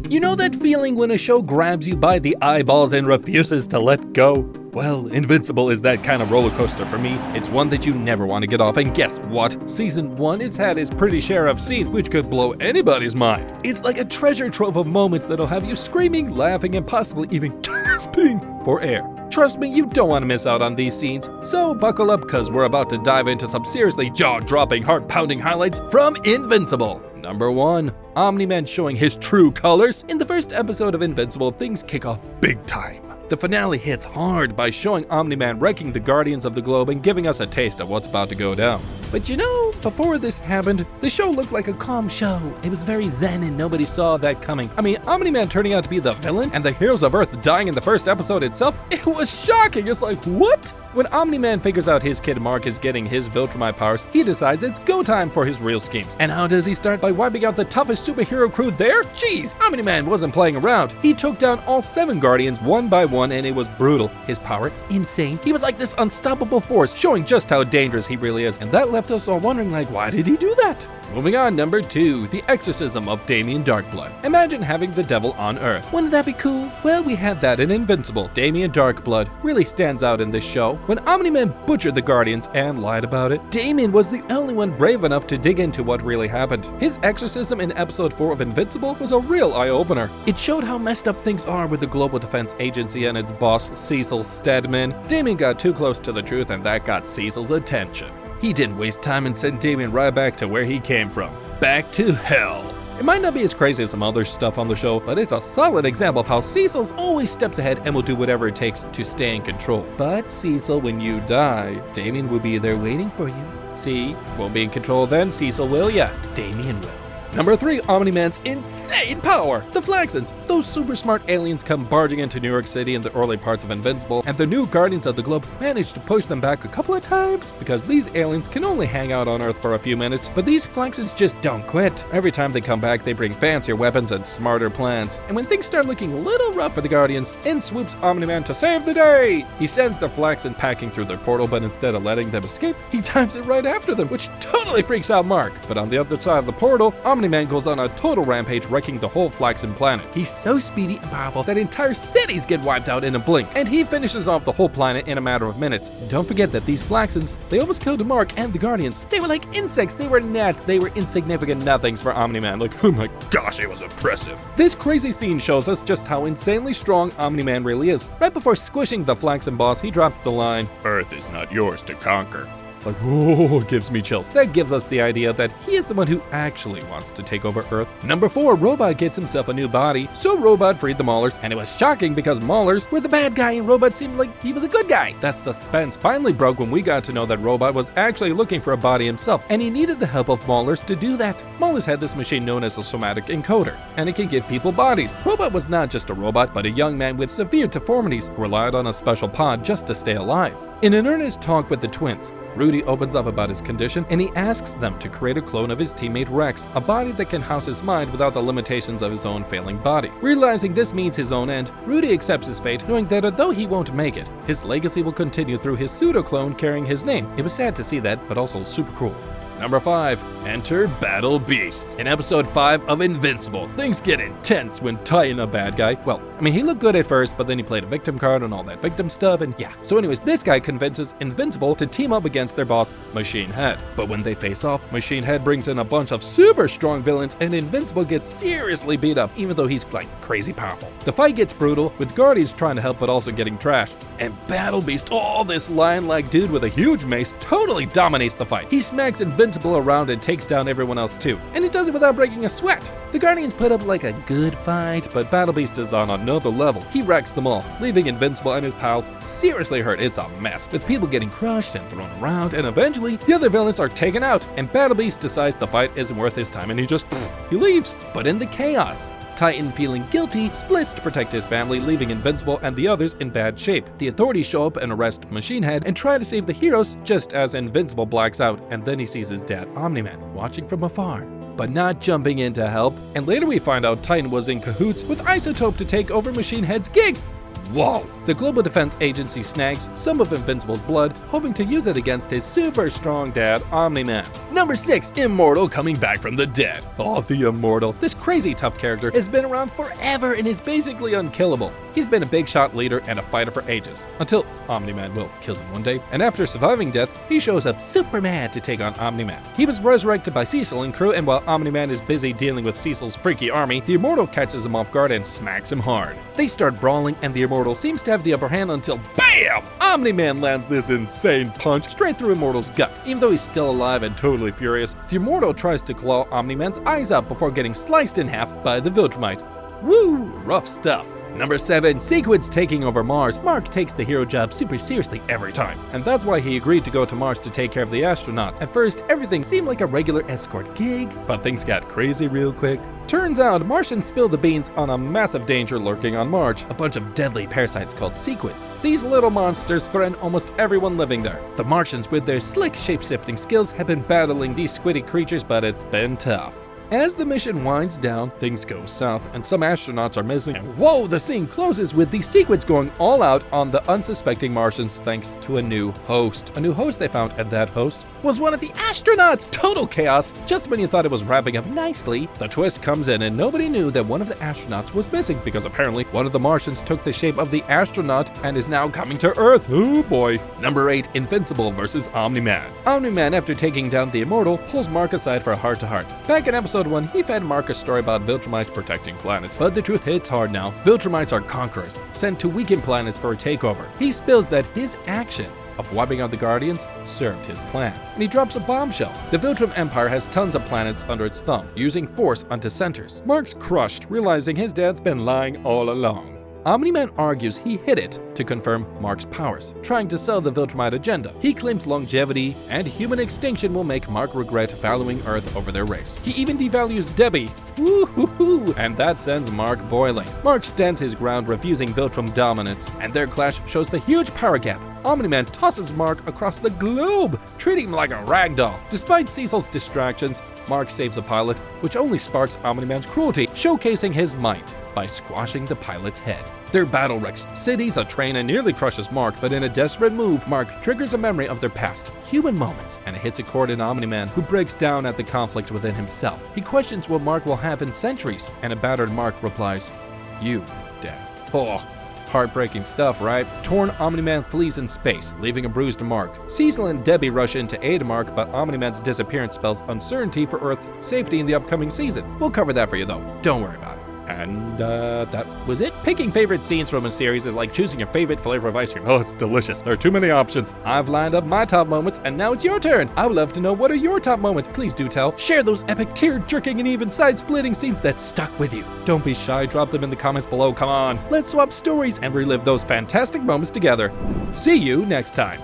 You know that feeling when a show grabs you by the eyeballs and refuses to let go? Well, Invincible is that kind of roller coaster for me. It's one that you never want to get off, and guess what? Season 1, it's had its pretty share of scenes which could blow anybody's mind. It's like a treasure trove of moments that'll have you screaming, laughing, and possibly even gasping for air. Trust me, you don't want to miss out on these scenes, so buckle up because we're about to dive into some seriously jaw-dropping, heart-pounding highlights from Invincible. Number 1. Omni-Man showing his true colors. In the first episode of Invincible, things kick off big time. The finale hits hard by showing Omni-Man wrecking the Guardians of the Globe and giving us a taste of what's about to go down. But you know, before this happened, the show looked like a calm show. It was very zen and nobody saw that coming. I mean, Omni-Man turning out to be the villain and the heroes of Earth dying in the first episode itself, it was shocking. It's like, what? When Omni-Man figures out his kid Mark is getting his Viltrumite powers, he decides it's go time for his real schemes. And how does he start? By wiping out the toughest superhero crew there? Jeez, Omni-Man wasn't playing around. He took down all 7 Guardians one by one and it was brutal. His power, insane. He was like this unstoppable force, showing just how dangerous he really is. And that left us all wondering, like, why did he do that? Moving on, number 2, the exorcism of Damien Darkblood. Imagine having the devil on Earth. Wouldn't that be cool? Well, we had that in Invincible. Damien Darkblood really stands out in this show. When Omni-Man butchered the Guardians and lied about it, Damien was the only one brave enough to dig into what really happened. His exorcism in episode 4 of Invincible was a real eye-opener. It showed how messed up things are with the Global Defense Agency and its boss, Cecil Stedman. Damien got too close to the truth and that got Cecil's attention. He didn't waste time and sent Damien right back to where he came from. Back to hell. It might not be as crazy as some other stuff on the show, but it's a solid example of how Cecil's always steps ahead and will do whatever it takes to stay in control. But Cecil, when you die, Damien will be there waiting for you. See, won't be in control then, Cecil will ya? Damien will. Number 3, Omni-Man's insane power. The Flaxons, those super smart aliens come barging into New York City in the early parts of Invincible, and the new Guardians of the Globe managed to push them back a couple of times because these aliens can only hang out on Earth for a few minutes, but these Flaxons just don't quit. Every time they come back, they bring fancier weapons and smarter plans. And when things start looking a little rough for the Guardians, in swoops Omni-Man to save the day. He sends the Flaxon packing through their portal, but instead of letting them escape, he dives it right after them, which totally freaks out Mark. But on the other side of the portal, Omni-Man goes on a total rampage, wrecking the whole Flaxon planet. He's so speedy and powerful that entire cities get wiped out in a blink, and he finishes off the whole planet in a matter of minutes. Don't forget that these Flaxons, they almost killed Mark and the Guardians. They were like insects, they were gnats, they were insignificant nothings for Omni-Man. Like, oh my gosh, it was impressive. This crazy scene shows us just how insanely strong Omni-Man really is. Right before squishing the Flaxon boss, he dropped the line, "Earth is not yours to conquer." Like, oh, it gives me chills. That gives us the idea that he is the one who actually wants to take over Earth. Number 4, Robot gets himself a new body, so Robot freed the Maulers, and it was shocking because Maulers were the bad guy and Robot seemed like he was a good guy. That suspense finally broke when we got to know that Robot was actually looking for a body himself, and he needed the help of Maulers to do that. Maulers had this machine known as a somatic encoder, and it can give people bodies. Robot was not just a robot, but a young man with severe deformities who relied on a special pod just to stay alive. In an earnest talk with the twins, Rudy opens up about his condition and he asks them to create a clone of his teammate Rex, a body that can house his mind without the limitations of his own failing body. Realizing this means his own end, Rudy accepts his fate, knowing that although he won't make it, his legacy will continue through his pseudo-clone carrying his name. It was sad to see that, but also super cool. Number 5, enter Battle Beast. In episode 5 of Invincible, things get intense when Titan, a bad guy, well, I mean, he looked good at first, but then he played a victim card and all that victim stuff, and yeah. So anyways, this guy convinces Invincible to team up against their boss, Machine Head. But when they face off, Machine Head brings in a bunch of super strong villains, and Invincible gets seriously beat up, even though he's like crazy powerful. The fight gets brutal, with Guardians trying to help but also getting trashed. And Battle Beast, oh, this lion-like dude with a huge mace, totally dominates the fight. He smacks Invincible around and takes down everyone else too. And he does it without breaking a sweat. The Guardians put up like a good fight, but Battle Beast is on another level. He wrecks them all, leaving Invincible and his pals seriously hurt. It's a mess, with people getting crushed and thrown around, and eventually the other villains are taken out, and Battle Beast decides the fight isn't worth his time and he leaves. But in the chaos, Titan, feeling guilty, splits to protect his family, leaving Invincible and the others in bad shape. The authorities show up and arrest Machine Head and try to save the heroes just as Invincible blacks out, and then he sees his dad, Omni-Man, watching from afar, but not jumping in to help. And later we find out Titan was in cahoots with Isotope to take over Machine Head's gig. Whoa! The Global Defense Agency snags some of Invincible's blood, hoping to use it against his super strong dad, Omni-Man. Number 6, Immortal coming back from the dead. Oh, the Immortal. This crazy tough character has been around forever and is basically unkillable. He's been a big shot leader and a fighter for ages, until Omni-Man kills him one day, and after surviving death, he shows up super mad to take on Omni-Man. He was resurrected by Cecil and crew, and while Omni-Man is busy dealing with Cecil's freaky army, the Immortal catches him off guard and smacks him hard. They start brawling, and the Immortal seems to have the upper hand until BAM! Omni-Man lands this insane punch straight through Immortal's gut. Even though he's still alive and totally furious, the Immortal tries to claw Omni-Man's eyes out before getting sliced in half by the Viltrumite. Woo! Rough stuff. Number 7, Sequid's taking over Mars. Mark takes the hero job super seriously every time, and that's why he agreed to go to Mars to take care of the astronauts. At first, everything seemed like a regular escort gig, but things got crazy real quick. Turns out, Martians spilled the beans on a massive danger lurking on Mars, a bunch of deadly parasites called Sequids. These little monsters threaten almost everyone living there. The Martians, with their slick shape-shifting skills, have been battling these squiddy creatures, but it's been tough. As the mission winds down, things go south, and some astronauts are missing. And whoa, the scene closes with the Sequids going all out on the unsuspecting Martians thanks to a new host. A new host they found, and that host was one of the astronauts! Total chaos! Just when you thought it was wrapping up nicely, the twist comes in and nobody knew that one of the astronauts was missing because apparently one of the Martians took the shape of the astronaut and is now coming to Earth. Oh boy. Number 8, Invincible versus Omni-Man. Omni-Man, after taking down the Immortal, pulls Mark aside for a heart-to-heart. Back in episode 1, he fed Mark a story about Viltrumites protecting planets, but the truth hits hard now. Viltrumites are conquerors, sent to weaken planets for a takeover. He spills that his action of wiping out the Guardians served his plan, and he drops a bombshell. The Viltrum Empire has tons of planets under its thumb, using force onto centers. Mark's crushed, realizing his dad's been lying all along. Omni-Man argues he hid it to confirm Mark's powers, trying to sell the Viltrumite agenda. He claims longevity and human extinction will make Mark regret valuing Earth over their race. He even devalues Debbie. Woo-hoo-hoo! And that sends Mark boiling. Mark stands his ground, refusing Viltrum dominance, and their clash shows the huge power gap. Omni-Man tosses Mark across the globe, treating him like a ragdoll. Despite Cecil's distractions, Mark saves a pilot, which only sparks Omni-Man's cruelty, showcasing his might by squashing the pilot's head. Their battle wrecks cities, a train, and nearly crushes Mark, but in a desperate move, Mark triggers a memory of their past human moments, and it hits a chord in Omni-Man, who breaks down at the conflict within himself. He questions what Mark will have in centuries, and a battered Mark replies, "You, Dad." Oh, heartbreaking stuff, right? Torn Omni-Man flees in space, leaving a bruised Mark. Cecil and Debbie rush in to aid Mark, but Omni-Man's disappearance spells uncertainty for Earth's safety in the upcoming season. We'll cover that for you though, don't worry about it. And that was it. Picking favorite scenes from a series is like choosing your favorite flavor of ice cream. Oh, it's delicious. There are too many options. I've lined up my top moments, and now it's your turn. I would love to know, what are your top moments? Please do tell. Share those epic tear-jerking and even side-splitting scenes that stuck with you. Don't be shy, drop them in the comments below, come on. Let's swap stories and relive those fantastic moments together. See you next time.